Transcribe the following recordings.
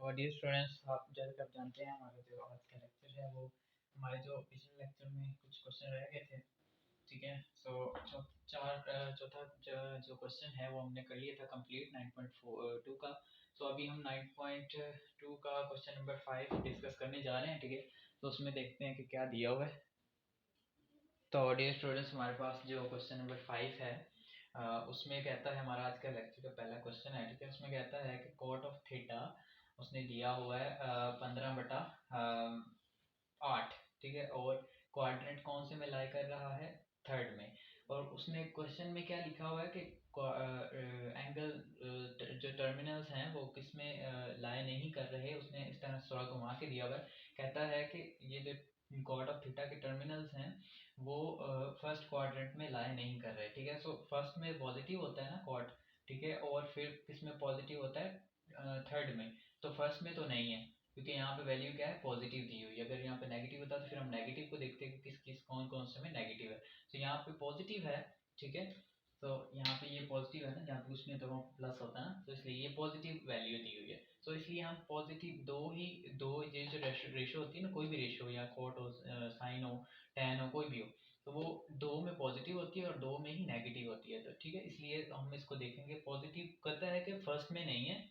और dear students, आप जैसे कि आप जानते हैं हमारा जो आज का लेक्चर है वो हमारे जो पिछले लेक्चर में कुछ क्वेश्चन रह गए थे। ठीक है, सो चौथा जो क्वेश्चन है वो हमने कर लिया था कंप्लीट 9.2 का। सो अभी हम 9.2 का क्वेश्चन नंबर 5 डिस्कस करने जा रहे हैं। ठीक है, तो उसमें देखते हैं कि क्या दिया हुआ है। तो डियर स्टूडेंट्स, हमारे पास जो क्वेश्चन नंबर 5 है उसमें कहता है, हमारा आज का लेक्चर का पहला क्वेश्चन है। ठीक है, उसमें कहता है कि कॉट ऑफ थीटा उसने दिया हुआ है 15/8। ठीक है, और क्वाड्रेंट कौन से में लाई कर रहा है, थर्ड में। और उसने क्वेश्चन में क्या लिखा हुआ है कि एंगल जो टर्मिनल्स हैं वो किस में लाई नहीं कर रहे, उसने इस तरह थोड़ा घुमा के दिया हुआ है। कहता है कि ये जो कॉट ऑफ थीटा के टर्मिनल्स हैं वो फर्स्ट क्वाड्रेंट में लाई नहीं कर रहे। ठीक है, सो फर्स्ट में पॉजिटिव होता है ना कॉट। ठीक है, और फिर किस में पॉजिटिव होता है, थर्ड में। तो फर्स्ट में तो नहीं है क्योंकि यहाँ पे वैल्यू क्या है, पॉजिटिव दी हुई है। अगर यहाँ पे नेगेटिव होता तो फिर हम नेगेटिव को देखते हैं कि किस किस कौन कौन से में नेगेटिव है। तो यहाँ पे पॉजिटिव है। ठीक है, तो यहाँ पे ये पॉजिटिव है ना, जहाँ पे कुछ नहीं तो वहाँ प्लस होता है ना, तो इसलिए ये पॉजिटिव वैल्यू दी हुई है। तो इसलिए हम पॉजिटिव दो ये जो रेशो होती है ना, कोई भी रेशो या कोट हो, साइन हो, टेन हो, कोई भी हो, तो वो दो में पॉजिटिव होती है और दो में ही नेगेटिव होती है। तो ठीक है, इसलिए हम इसको देखेंगे। पॉजिटिव कहता है कि फर्स्ट में नहीं है,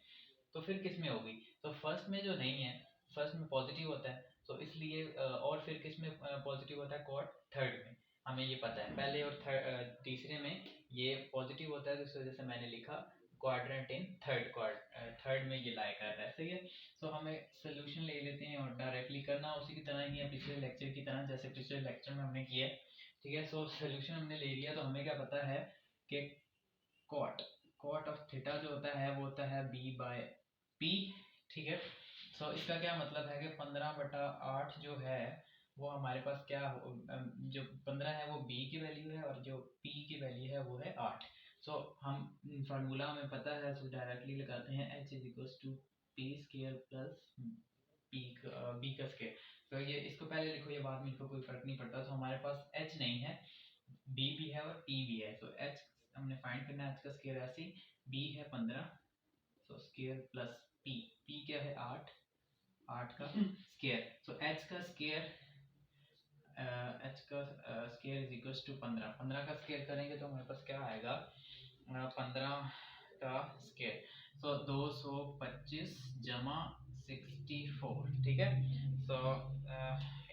तो फिर किस में होगी, तो फर्स्ट में जो नहीं है, फर्स्ट में पॉजिटिव होता है, तो इसलिए और फिर किस में पॉजिटिव होता है, कॉट थर्ड में। हमें ये पता है, पहले और तीसरे में ये पॉजिटिव होता है, तो इस वजह से मैंने लिखा क्वाड्रेंट इन थर्ड में ये लाई कर रहा है। सही है, तो हमें सोल्यूशन ले लेते हैं और डायरेक्टली करना उसी की तरह ही है, पिछले लेक्चर की तरह, जैसे पिछले लेक्चर में हमने किया है। ठीक है, सो सोल्यूशन हमने ले लिया, तो हमें क्या पता है कि कॉट कॉट ऑफ थीटा जो होता है वो होता है b/p। ठीक है, सो इसका क्या मतलब है कि 15/8 जो है वो हमारे पास क्या जो 15 है वो b की वैल्यू है और जो p की वैल्यू है वो है 8। सो हम फार्मूला हमें पता है, सो डायरेक्टली लगाते हैं h is equal to P square plus B का स्केयर। तो ये इसको पहले लिखो या बाद में लिखो, कोई फर्क नहीं पड़ता। तो हमारे पास h नहीं है, b भी है और p भी है। तो h हमने फाइंड करना है, h का स्केयर ऐसे, b है 15, तो स्केयर प्लस p क्या है 8, 8 का स्केयर। तो h का स्केयर इज इक्वल टू 15, 15 का स्केयर करेंगे तो हमारे पास क्या आएगा, 15 का स्केयर, तो 225 जमा 64। ठीक है, तो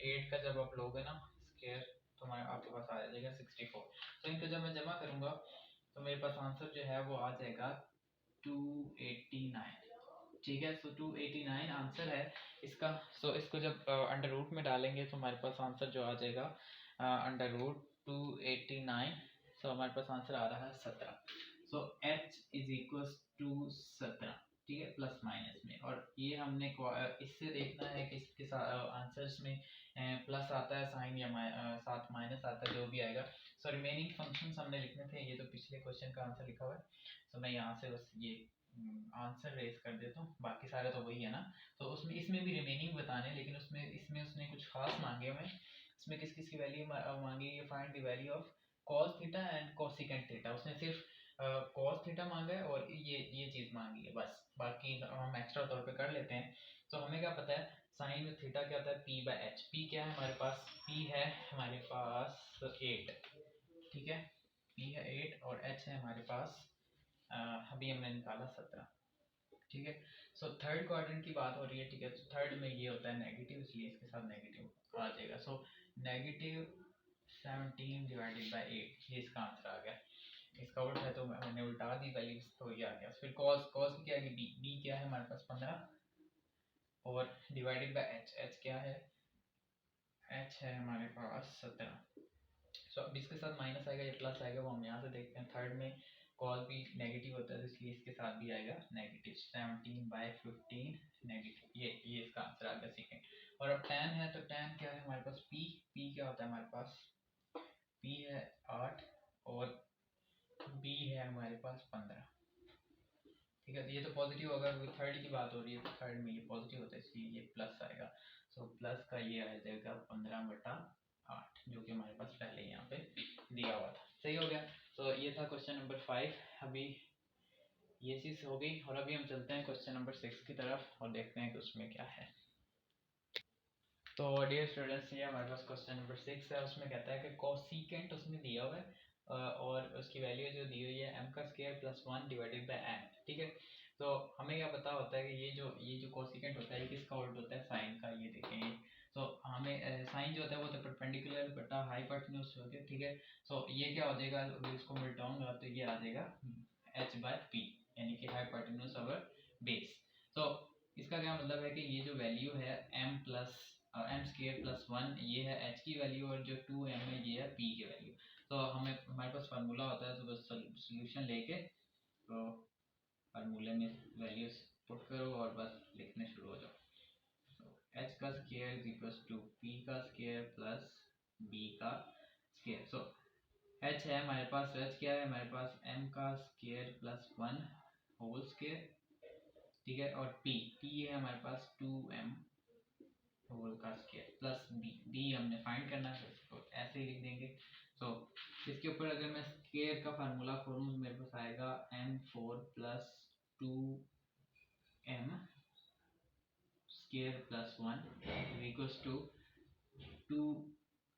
8 का जब आप लोगे ना स्केयर तो हमारे आपके पास आ जाएगा 64। तो इनको जब मैं जमा करूंगा तो मेरे पास आंसर जो है वो आ जाएगा 289। ठीक है, सो 289 आंसर है इसका। सो इसको जब अंडर रूट में डालेंगे तो हमारे पास आंसर जो आ जाएगा अंडर रूट 289। सो हमारे पास आंसर आ रहा है 17। सो h इज इक्वल टू 17। ठीक है, प्लस माइनस में, और ये हमने इससे देखना है कि इसके आंसर्स में प्लस आता है साइन या साथ माइनस आता है, जो भी आएगा। सो रिमेनिंग फंक्शंस हमने लिखने थे, ये तो पिछले क्वेश्चन का आंसर लिखा हुआ है। तो मैं यहाँ से बस ये आंसर रेज कर देता हूँ, बाकी सारे तो वही है ना। तो उसमें इसमें भी रिमेनिंग बताने, लेकिन उसमें इसमें उसने कुछ खास मांगे हमें। इसमें किस किस की वैल्यू मांगी है, find the value of cos theta and cosecant theta. उसने सिर्फ cos थीटा मांगा है और ये चीज़ मांगी है बस, बाकी हम एक्स्ट्रा तौर पे कर लेते हैं। तो हमें क्या पता है, साइन थीटा क्या होता है, p/h। p क्या है हमारे पास, p है हमारे पास 8। ठीक है, p है 8 और h है हमारे पास अभी हमने निकाला 17। ठीक है, सो थर्ड क्वाड्रेंट की बात हो रही है। ठीक है, तो थर्ड में ये होता है नेगेटिव, इसलिए इसके साथ नेगेटिव आ जाएगा। सो नेगेटिव 17/8, ये इसका आंसर आ गया। इसका उल्टा है तो मैंने उल्टा दी वैल्यू, तो ये आ गया। फिर कॉस की क्या है, बी क्या है हमारे पास 15 और डिवाइडेड बाय एच क्या है, एच है हमारे पास 17। सो अब इसके साथ माइनस आएगा या प्लस आएगा वो हम यहाँ से देखते हैं। थर्ड में कॉस भी नेगेटिव होता है, तो इसलिए इसके साथ भी आएगा नेगेटिव 17/15 नेगेटिव। ये इसका आंसर आ गया सेकेंड। और अब tan है, तो tan क्या है हमारे पास, p क्या होता है हमारे पास, p है 8 और b है हमारे पास 15। ठीक है, तो ये तो पॉजिटिव होगा क्योंकि थर्ड की बात हो रही है, तो थर्ड में ये पॉजिटिव होता है इसलिए ये प्लस आएगा। सो प्लस का ये आ जाएगा 15/8, जो कि हमारे पास पहले यहाँ पे दिया हुआ था। सही हो गया, तो ये था क्वेश्चन नंबर 5। अभी ये चीज़ हो गई। और अभी हम चलते हैं क्वेश्चन नंबर 6 की तरफ और देखते हैं कि उसमें क्या है। तो डियर स्टूडेंट्स, ये हमारे पास क्वेश्चन नंबर 6 है। उसमें कहता है कि कोसिकेंट उसमें दिया हुआ है और उसकी वैल्यू जो दी हुई है m का square plus 1 divided by m। ठीक है, तो हमें क्या पता होता है कि ये जो कोसिकेंट होता है ये किसका उल्ट होता है, साइन का। ये देखेंगे तो हमें साइन जो होता है वो तो परपेंडिकुलर बटा हाइपोटेन्यूज होता है। ठीक है, तो ये क्या हो जाएगा, अगर इसको मिटाऊंगा तो ये आ जाएगा h बाय p, यानी कि हाइपोटेन्यूज ओवर बेस। तो इसका क्या मतलब है कि ये जो वैल्यू है m plus M square plus 1 ये है h की वैल्यू, और जो 2m है ये है p की वैल्यू। तो हमारे पास फार्मूला होता है, तो बस सोल्यूशन लेके तो फार्मूले में वैल्यूज पुट करो और बस लिखने शुरू हो जाओ। तो h का square is equal to p का स्क्वायर प्लस b का स्क्वायर। सो h है हमारे पास, h क्या है हमारे पास, m का स्क्वायर प्लस 1 होल स्क्वायर। ठीक है, और p है हमारे पास 2m होल का स्क्वायर प्लस d हमने फाइंड करना है, तो ऐसे ही लिख देंगे। तो इसके ऊपर अगर मैं स्क्वायर का फार्मूला खोलूँ तो मेरे पास आएगा m4 plus 2m square plus 1 equals to 2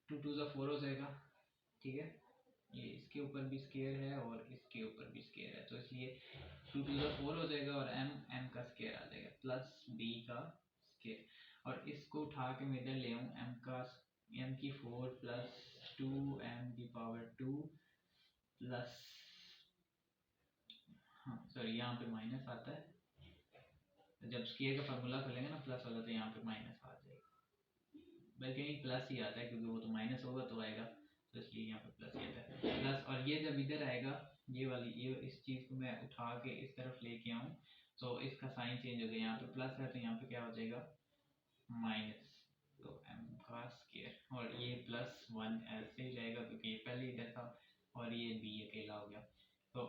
2 ज़ा 4 हो जाएगा। ठीक है, ये इसके ऊपर भी स्क्वायर है और इसके ऊपर भी स्क्वायर है, तो इसलिए 2 ज़ा 4 हो जाएगा और m का स्क्वायर आ जाएगा प्लस b का स्क्वायर। और इसको उठा के मैं इधर ले आऊँ, m की 4 प्लस 2m की पावर 2 प्लस, हाँ सॉरी यहाँ पे माइनस आता है, तो जब स्क्वायर का फार्मूला खोलेंगे ना प्लस होगा तो यहाँ पे माइनस आ जाएगा, बल्कि प्लस ही आता है क्योंकि वो तो माइनस होगा तो आएगा, तो इसलिए यहाँ पे प्लस ही आता है प्लस। और ये जब इधर आएगा ये इस चीज़ को मैं उठा के इस तरफ लेके आऊँ तो इसका साइन चेंज हो गया, यहाँ पे प्लस है तो यहाँ पे क्या हो जाएगा माइनस, तो m का स्क्वायर। और ये प्लस 1 ऐसे ही रहेगा क्योंकि ये पहले इधर था और ये b अकेला हो गया। तो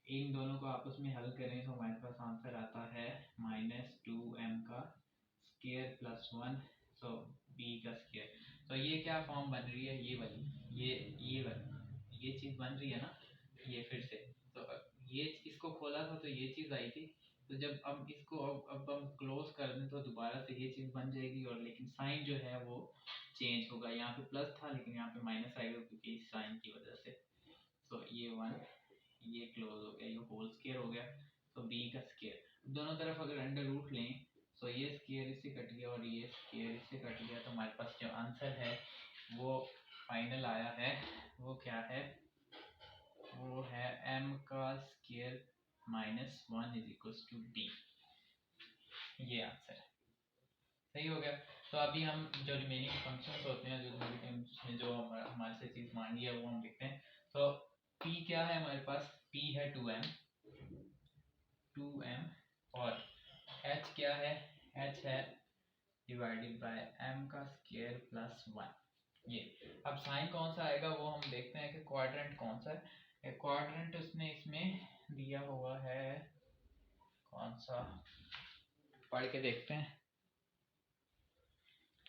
इन दोनों को आपस में हल करें तो हमारे पास आंसर आता है -2m का स्क्वायर प्लस 1, तो b का स्क्वायर। तो ये क्या फॉर्म बन रही है, ये वाली, ये चीज़ बन रही है ना, ये फिर से। तो ये इसको खोला था तो ये चीज़ आई थी, तो जब अब इसको अब हम क्लोज कर दें तो दोबारा से ये चीज़ बन जाएगी, और लेकिन साइन जो है वो चेंज होगा। यहाँ पे प्लस था लेकिन यहाँ पे माइनस आएगा क्योंकि साइन की वजह से। तो ये 1 ये क्लोज हो गया, ये होल स्क्वायर हो गया, तो b का स्क्वायर। दोनों तरफ अगर अंडर रूट लें तो ये स्क्वायर इससे कट गया और ये स्क्वायर इससे कट गया, तो हमारे पास जो आंसर है वो फाइनल आया है वो क्या है, वो है m का square -1 is equal to d। ये आंसर है, सही हो गया। तो अभी हम जो रिमेनिंग फंक्शंस होते हैं जो हमारे से चीज़ मांगी है वो हम लिखते हैं। तो p क्या है हमारे पास, p है 2m और h क्या है, h है डिवाइडेड बाय m का स्क्वायर प्लस 1। ये अब साइन कौन सा आएगा वो हम देखते हैं कि क्वाड्रेंट कौन सा है। क्वाड्रेंट उसने इसमें दिया हुआ है, कौन सा पढ़ के देखते हैं।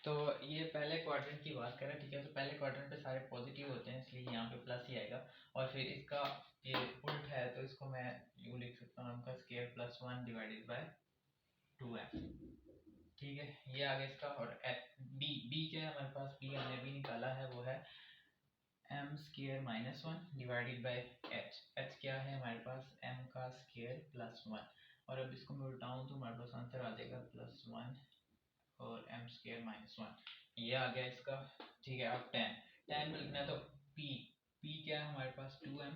तो ये पहले क्वाड्रेंट की बात करें, ठीक है, तो पहले क्वाड्रेंट पे सारे पॉजिटिव होते हैं इसलिए यहाँ पे प्लस ही आएगा। और फिर इसका ये उल्ट है तो इसको मैं यूँ लिख सकता हूँ, m का square plus 1 divided by 2m। ठीक है, ये आगे इसका। और b क्या है हमारे पास, b हमने भी निकाला है, वो है m square -1 divided by h क्या है हमारे पास, m का स्क्वायर प्लस 1। और अब इसको मैं उल्टाऊँ तो हमारे पास आंसर आ जाएगा +1 और m स्क्वायर -1, ये आ गया इसका। ठीक है, अब tan में लिखना है तो p क्या है हमारे पास 2m,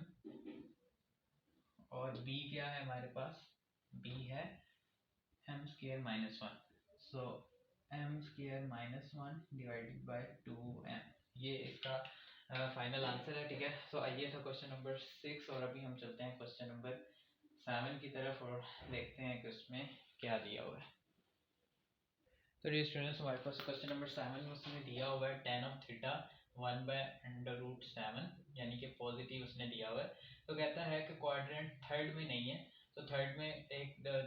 और b क्या है हमारे पास, b है m square -1, so m square -1 divided by 2m, ये इसका फाइनल आंसर है। ठीक है, तो ये था क्वेश्चन नंबर 6 और अभी हम चलते हैं क्वेश्चन नंबर 7 की तरफ और देखते हैं कि उसमें क्या दिया हुआ है। तो डियर स्टूडेंट्स, हमारे पास क्वेश्चन नंबर 7 में उसने दिया हुआ है tan ऑफ थीटा 1/√7, यानी कि पॉजिटिव उसने दिया हुआ है। तो कहता है कि क्वाड्रेंट थर्ड में नहीं है, तो थर्ड में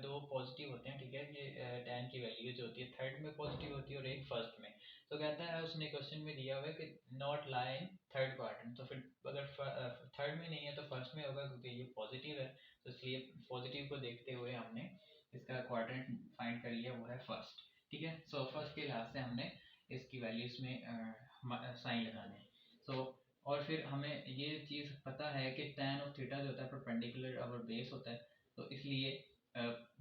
दो पॉजिटिव होते हैं। ठीक है, ये tan की वैल्यू जो होती है थर्ड में पॉजिटिव होती है और एक फर्स्ट में। तो कहता है उसने क्वेश्चन में दिया हुआ है कि not lie in third quadrant, तो फिर अगर थर्ड में नहीं है तो फर्स्ट में होगा, क्योंकि ये पॉजिटिव है, तो इसलिए पॉजिटिव को देखते हुए हमने इसका क्वाड्रेंट फाइंड कर लिया, वो है फर्स्ट। ठीक है, सो फर्स्ट के लिहाज से हमने इसकी वैल्यूज में साइन लगाने। सो और फिर हमें ये चीज़ पता है कि tan ऑफ थीटा जो होता है परपेंडिकुलर और बेस होता है, तो इसलिए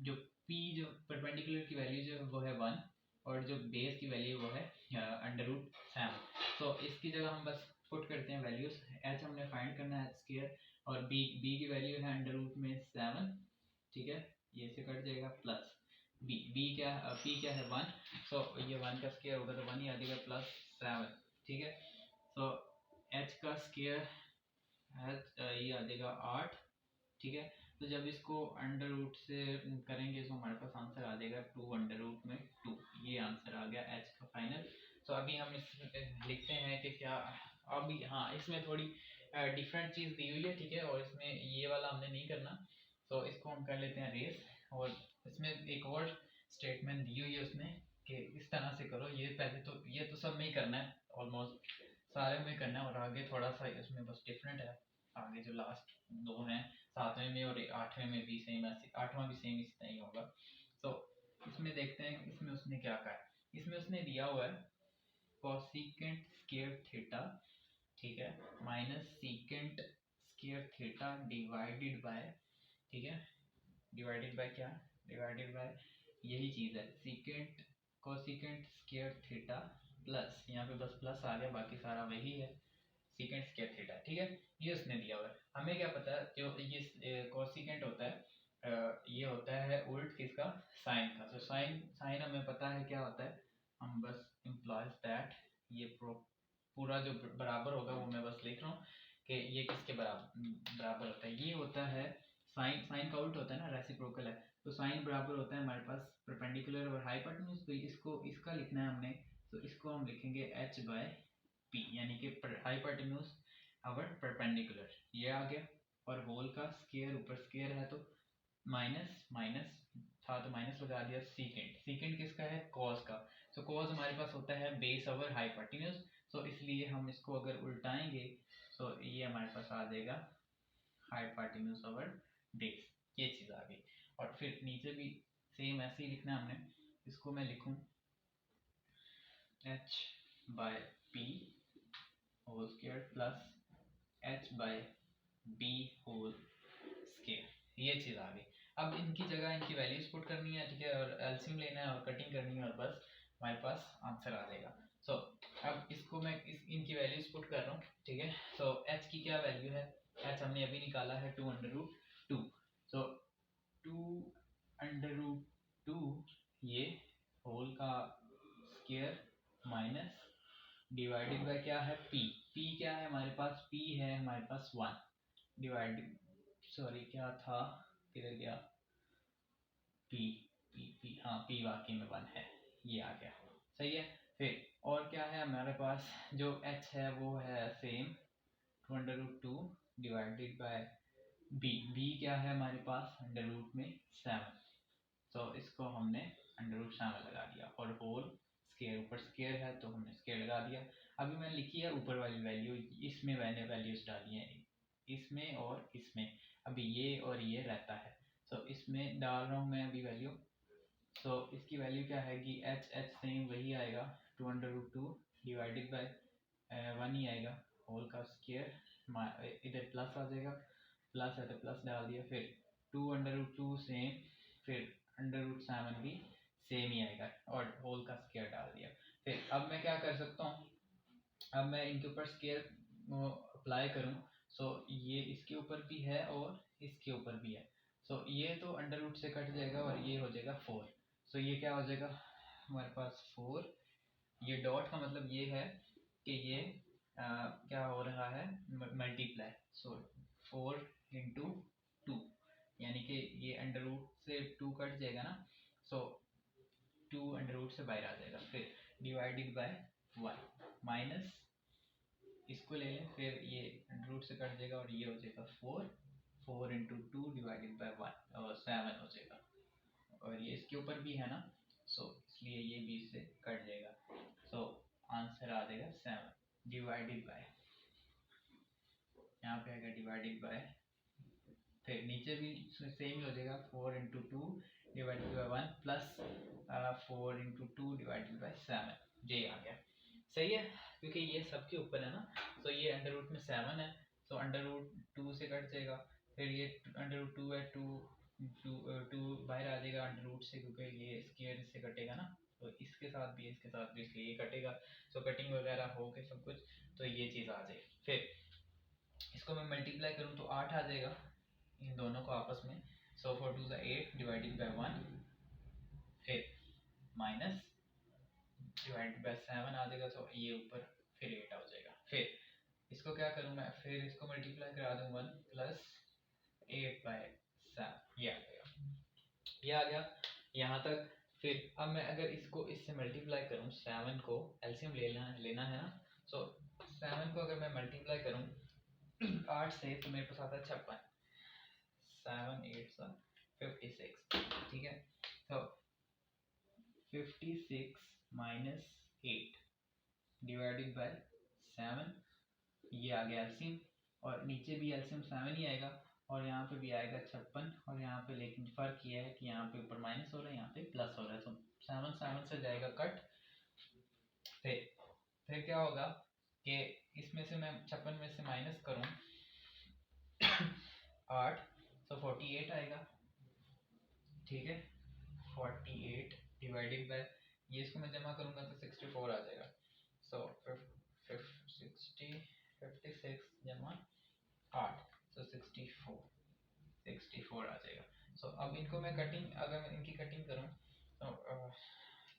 जो p जो परपेंडिकुलर की वैल्यू जो वो है 1 और जो बेस की वैल्यू वो है √7। तो इसकी जगह हम बस पुट करते हैं वैल्यूज, h हमने फाइंड करना है h² और b की वैल्यू है √7। ठीक है, ये से कट जाएगा प्लस b क्या p क्या है 1, सो ये 1 का स्क्वायर होगा तो 1 ही आ जाएगा प्लस 7। ठीक है, सो h का स्क्वायर ये आ जाएगा 8। ठीक है, तो जब इसको अंडर रूट से करेंगे तो हमारे पास आंसर आ जाएगा 2√2। ये आंसर आ गया h का फाइनल। तो अभी हम इस लिखते हैं कि क्या अभी, हाँ इसमें थोड़ी डिफरेंट चीज़ दी हुई है। ठीक है, और इसमें ये वाला हमने नहीं करना, तो इसको हम कर लेते हैं रेस। और इसमें एक और स्टेटमेंट दी हुई है उसने कि इस तरह से करो, ये पहले तो ये तो सब में ही करना है, ऑलमोस्ट सारे में करना है, और आगे थोड़ा सा इसमें बस डिफरेंट है। आगे जो लास्ट दो हैं 7वें में और 8वें में भी सेम, ऐसे 8वां भी सेम इसी तरह ही होगा। तो इसमें देखते हैं इसमें उसने क्या कहा है। इसमें उसने दिया हुआ है कोसिकेंट स्क्वायर थीटा, ठीक है, minus secant square theta divided by, ठीक है, डिवाइडेड बाय क्या, डिवाइडेड बाय यही चीज़ है secant cosecant square theta plus, यहाँ पे बस प्लस आ गया, बाकी सारा वही है सीकेंट स्क्वायर थीटा। ठीक है, ये उसने दिया हुआ है। हमें क्या पता है जो ये कोसिकेंट होता है ये होता है उल्ट किसका, साइन का। तो साइन साइन हमें पता है क्या होता है, हम बस इम्प्लॉयज दैट ये पूरा जो बराबर होगा वो मैं बस लिख रहा हूँ कि ये किसके बराबर होता है। ये होता है साइन, साइन का उल्ट होता है ना, रेसिप्रोकल है, तो साइन बराबर होता है हमारे पास परपेंडिकुलर और हाइपोटेन्यूज। तो इसको इसका लिखना है हमने, तो इसको हम लिखेंगे h बाय p, यानी कि हाइपोटेन्यूज और परपेंडिकुलर, ये आ गया। और होल का स्क्वायर ऊपर स्क्वायर है तो माइनस माइनस था तो माइनस लगा दिया। सीकेंट, सीकेंट किसका है, कॉस का, तो कॉस हमारे पास होता है बेस ओवर हाइपोटेन्यूज, तो इसलिए हम इसको अगर उल्टाएंगे तो ये हमारे पास आ जाएगा हाइपोटेन्यूज ओवर बेस, ये चीज़ आ गई। और फिर नीचे भी सेम ऐसे ही लिखना है हमने, इसको मैं लिखूं h by p whole square plus h by b whole square, ये चीज़ आ गई। अब इनकी जगह इनकी वैल्यूज पुट करनी है, ठीक है, और एलसीएम लेना है और कटिंग करनी है, और बस हमारे पास आंसर आ जाएगा। सो अब इसको मैं इनकी वैल्यूज पुट कर रहा हूँ। ठीक है, सो h की क्या वैल्यू है, h हमने अभी निकाला है 2√2। सो 2√2 ये होल का स्क्वायर माइनस डिवाइडेड बाय क्या है p, p क्या है हमारे पास, p है हमारे पास 1 डिवाइडेड, सॉरी क्या था, किधर गया, p p हाँ p वाकई में 1 है, ये आ गया, सही है। फिर और क्या है हमारे पास, जो h है वो है सेम 2√2 डिवाइडेड बाय b क्या है हमारे पास अंडर रूट में 7, तो इसको हमने √7 लगा दिया, और होल स्क्वायर ऊपर स्क्वायर है तो हमने स्क्वायर लगा दिया। अभी मैंने लिखी है ऊपर वाली वैल्यू, इसमें मैंने वैल्यूज डाली है, इसमें और इसमें, अभी ये और ये रहता है, तो इसमें डाल रहा हूँ मैं अभी वैल्यू। तो इसकी वैल्यू क्या है कि h सेम वही आएगा 2√2 डिवाइडेड बाय 1 ही आएगा, होल का स्क्वायर, इधर प्लस आ जाएगा, प्लस है तो प्लस डाल दिया, फिर 2√2 सेम, फिर √7 भी सेम ही आएगा, और होल का स्क्वायर डाल दिया। फिर अब मैं क्या कर सकता हूँ, अब मैं इनके ऊपर स्क्वायर अप्लाई करूँ, सो ये इसके ऊपर भी है और इसके ऊपर भी है, सो ये तो अंडर रूट से कट जाएगा और ये हो जाएगा 4, सो ये क्या हो जाएगा हमारे पास 4। ये डॉट का मतलब ये है कि ये क्या हो रहा है मल्टीप्लाई, सो 4 × 2, यानी कि ये अंडर रूट से 2 कट जाएगा ना, सो 2 अंडर रूट से बाहर आ जाएगा, फिर डिवाइडेड बाय 1 माइनस इसको ले लें, फिर ये अंडर रूट से कट जाएगा और ये हो जाएगा 4 × 2 डिवाइडेड बाय 1 और 7 हो जाएगा, और ये इसके ऊपर भी है ना, सो इसलिए ये भी इससे कट जाएगा। सो आंसर आ जाएगा 7 डिवाइडेड बाय, यहाँ पे आएगा डिवाइडेड बाय, फिर नीचे भी सेम ही हो जाएगा 4 into two divided by 1 plus 4 into two divided by 7, ये आ गया। सही है, क्योंकि ये सबके ऊपर है ना, तो ये अंडर रूट में 7 है, तो अंडर रूट 2 से कट जाएगा, फिर ये अंडर रूट 2 है, 2 बाहर आ जाएगा अंडर रूट से, क्योंकि ये स्क्वायर इससे कटेगा ना, तो इसके साथ भी इसके साथ भी इसलिए ये कटेगा, तो कटिंग वगैरह हो के सब कुछ, तो ये चीज़ आ जाएगी। फिर इसको मैं मल्टीप्लाई करूँ तो 8 आ जाएगा इन दोनों को आपस में, सो 4 2 8 डिवाइडेड बाय 1, फिर माइनस डिवाइडेड बाय 7 आ जाएगा, तो ये ऊपर फिर 8 आ जाएगा। फिर इसको क्या करूँ मैं, फिर इसको मल्टीप्लाई करा दूँ 1 प्लस 8 बाय 7, ये आ गया, ये आ गया यहाँ तक। फिर अब मैं अगर इसको इससे मल्टीप्लाई करूँ, 7 को एलसीएम लेना है ना, सो 7 को अगर मैं मल्टीप्लाई करूँ 8 से, तो मेरे पास आता है 56, 7 8 56, ठीक है, तो 56 माइनस 8 डिवाइडेड बाय 7, ये आ गया एलसीएम, और नीचे भी एलसीएम 7 ही आएगा, और यहाँ पे भी आएगा 56, और यहाँ पे लेकिन फ़र्क ये है कि यहाँ पे ऊपर माइनस हो रहा है, यहाँ पे प्लस हो रहा है, तो 7 7 से जाएगा कट। फिर क्या होगा कि इसमें से मैं 56 में से माइनस करूँ 8, तो 48 आएगा, ठीक है, 48 डिवाइडेड बाय, ये इसको मैं जमा करूँगा तो 64 आ जाएगा, सो 56 जमा 8, तो 64 आ जाएगा। सो अब इनको मैं कटिंग, अगर मैं इनकी कटिंग करूँ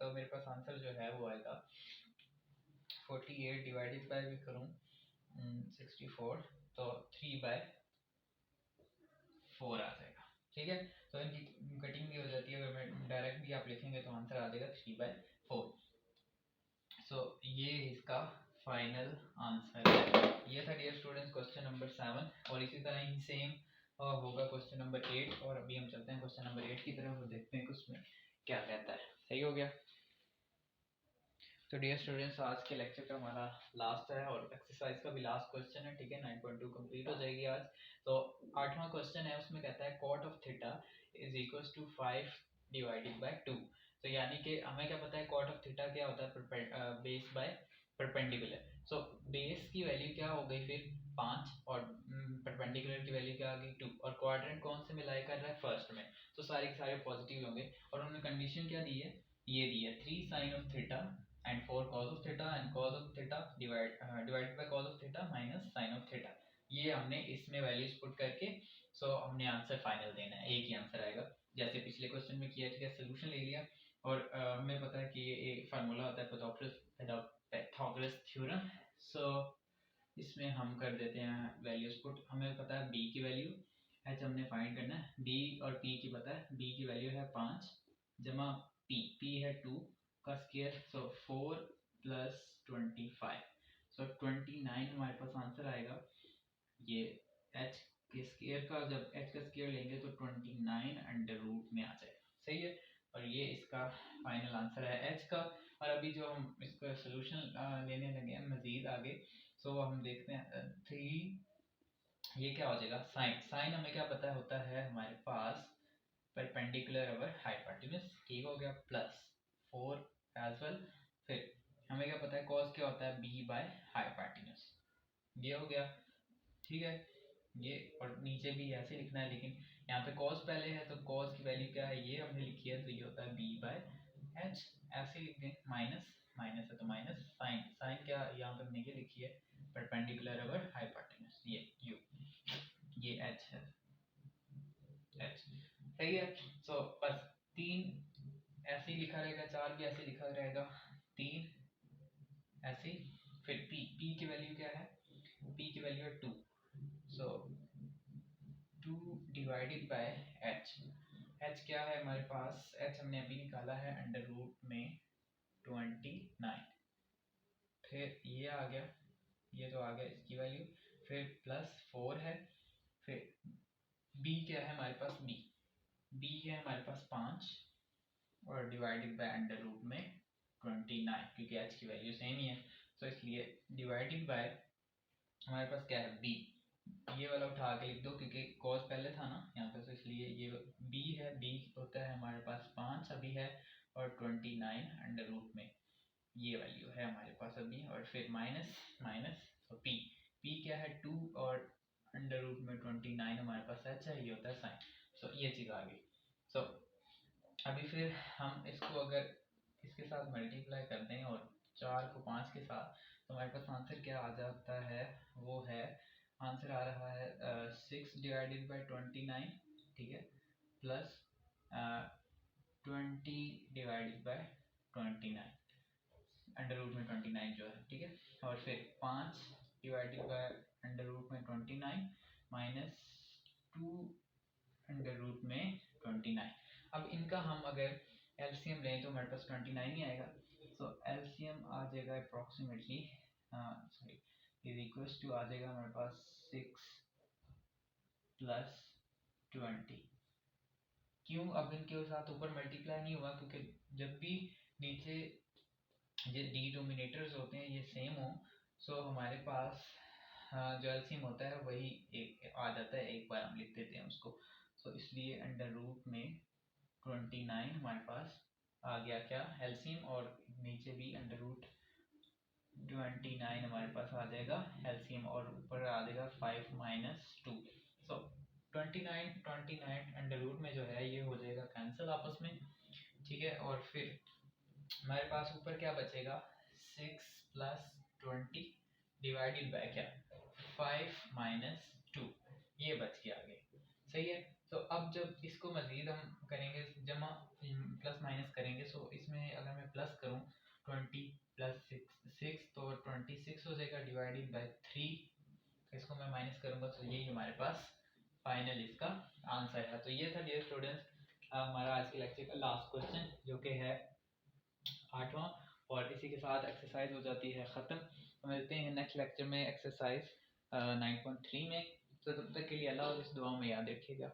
तो मेरे पास आंसर जो है वो आएगा 48 डिवाइडेड बाय भी करूँ 64, तो 3/4 आ जाएगा, ठीक है, तो इनकी कटिंग भी हो जाती है, अगर मैं डायरेक्ट भी आप लिखेंगे तो आंसर आ जाएगा 3/4। सो ये इसका फाइनल आंसर है। ये था डियर स्टूडेंट्स क्वेश्चन नंबर 7, और इसी तरह ही सेम होगा क्वेश्चन नंबर 8, और अभी हम चलते हैं क्वेश्चन नंबर 8 की तरफ और देखते हैं कि उसमें क्या कहता है। सही हो गया। तो डियर स्टूडेंट्स आज के लेक्चर का हमारा लास्ट है, और एक्सरसाइज का भी लास्ट क्वेश्चन है, ठीक है, 9.2 कंप्लीट हो जाएगी आज। तो 8वां क्वेश्चन है, उसमें कहता है cot of theta is equals to 5 divided by 2। तो यानी कि हमें क्या पता है cot of थीटा क्या होता है, base by perpendicular. So base की वैल्यू क्या हो गई फिर 5, और परपेंडिकुलर की वैल्यू क्या आ गई 2, और क्वाड्रेंट कौन से में लाई कर रहा है, फर्स्ट में, तो सारे के सारे पॉजिटिव होंगे, और उन्होंने कंडीशन क्या दी है, ये दी है 3 sin of theta and 4 cos of theta and cos of theta divided by cos of theta minus sin of theta। ये हमने इसमें वैल्यूज पुट करके हमने आंसर फाइनल देना है, एक ही आंसर आएगा, जैसे पिछले क्वेश्चन में किया, ठीक है, सोल्यूशन ले लिया, और हमें पता है कि ये एक फार्मूला होता है पाइथागोरस थ्योरम। इसमें हम कर देते हैं वैल्यूज पुट, हमें पता है b की वैल्यू, h हमने फाइंड करना है, b और p की पता है, b की वैल्यू है 5 जमा p है 2 का स्क्वायर, सो 4 प्लस 25, सो 29 हमारे पास आंसर आएगा। ये h के स्क्वायर का, जब h का स्क्वायर लेंगे तो 29 अंडर रूट में आ जाएगा, सही है, और ये इसका फाइनल आंसर है h का। और अभी जो हम इसका सोल्यूशन लेने लगे हैं मजीद आगे, हम देखते हैं 3, ये क्या हो जाएगा, साइन हमें क्या पता होता है हमारे पास परपेंडिकुलर ओवर हाइपोटेन्यूज, ठीक हो गया, प्लस 4 एज वेल। फिर हमें क्या पता है कॉस क्या होता है, b बाय हाइपोटेन्यूज, ये हो गया, ठीक है, ये, और नीचे भी ऐसे लिखना है, लेकिन यहाँ पे कॉस पहले है, तो कॉस की वैल्यू क्या है, ये हमने लिखी है, तो ये होता है b बाय h, ऐसे लिख दें, माइनस माइनस है तो माइनस, साइन क्या यहाँ पे हमने ये लिखी है, परपेंडिकुलर ओवर हाइपोटेन्यूज, ये u, ये h है, h, सही है। बस 3 ऐसे ही लिखा रहेगा, 4 भी ऐसे लिखा रहेगा, 3 ऐसे, फिर p की वैल्यू क्या है, p की वैल्यू है 2, 2 डिवाइडेड बाय h क्या है हमारे पास, h हमने अभी निकाला है अंडर रूट में 29, फिर ये आ गया, ये तो आ गया इसकी वैल्यू, फिर प्लस 4 है, फिर b क्या है हमारे पास, b है हमारे पास 5, और डिवाइडेड बाय अंडर रूट में 29, क्योंकि h की वैल्यू सेम ही है, तो इसलिए डिवाइडेड बाय हमारे पास क्या है b, ये वाला उठा के लिख दो क्योंकि cos पहले था ना यहाँ पे, तो इसलिए ये b है, b होता है हमारे पास 5 अभी है, और 29 अंडर रूट में ये वैल्यू है हमारे पास अभी, और फिर माइनस माइनस, तो p क्या है 2, और अंडर रूट में 29 हमारे पास h है, ये होता है साइन, सो ये चीज़ आ गई। सो अभी फिर हम इसको अगर इसके साथ मल्टीप्लाई कर दें और 4 को 5 के साथ, तो हमारे पास आंसर क्या आ जाता है, वो है आंसर आ रहा है 6 डिवाइडेड बाई 29, ठीक है, plus 20 divided by 29 under root में 29 जो है, ठीक है, और फिर 5 डिवाइडेड बाय अंडर रूट में 29 माइनस 2 अंडर रूट में 29। अब इनका हम अगर एलसीएम लें तो हमारे पास 29 ही आएगा, तो एलसीएम आ जाएगा approximately sorry is equal to आ जाएगा हमारे पास 6 प्लस 20। क्यों अब इनके साथ ऊपर मल्टीप्लाई नहीं हुआ, क्योंकि जब भी नीचे ये डिनोमिनेटर्स होते हैं ये सेम हो, सो हमारे पास जो एलसीएम होता है वही एक आ जाता है, एक बार हम लिख देते हैं उसको, तो इसलिए अंडर रूट में 29 हमारे पास आ गया क्या एलसीएम, और नीचे भी अंडर रूट 29 हमारे पास आ जाएगा एलसीएम, और ऊपर आ जाएगा 5 माइनस 2, सो 29 अंडर रूट में जो है ये हो जाएगा कैंसिल आपस में, ठीक है, और फिर हमारे पास ऊपर क्या बचेगा 6 प्लस 20 डिवाइडेड बाय क्या 5 माइनस 2, ये बच गया आगे, सही है। तो अब जब इसको मजीद हम करेंगे जमा प्लस माइनस करेंगे, सो इसमें अगर मैं प्लस करूं 20 प्लस 6 तो 26 हो जाएगा डिवाइडेड बाय 3, इसको मैं माइनस करूंगा तो यही हमारे पास फाइनल इसका आंसर है। तो ये था डियर स्टूडेंट्स हमारा आज के लेक्चर का लास्ट क्वेश्चन, जो कि है 8वां, और इसी के साथ एक्सरसाइज हो जाती है ख़त्म। तो मिलते हैं नेक्स्ट लेक्चर में एक्सरसाइज 9.3 में, तो तब तक के लिए अल्लाह हाफ़िज़, दुआ में याद रखिएगा।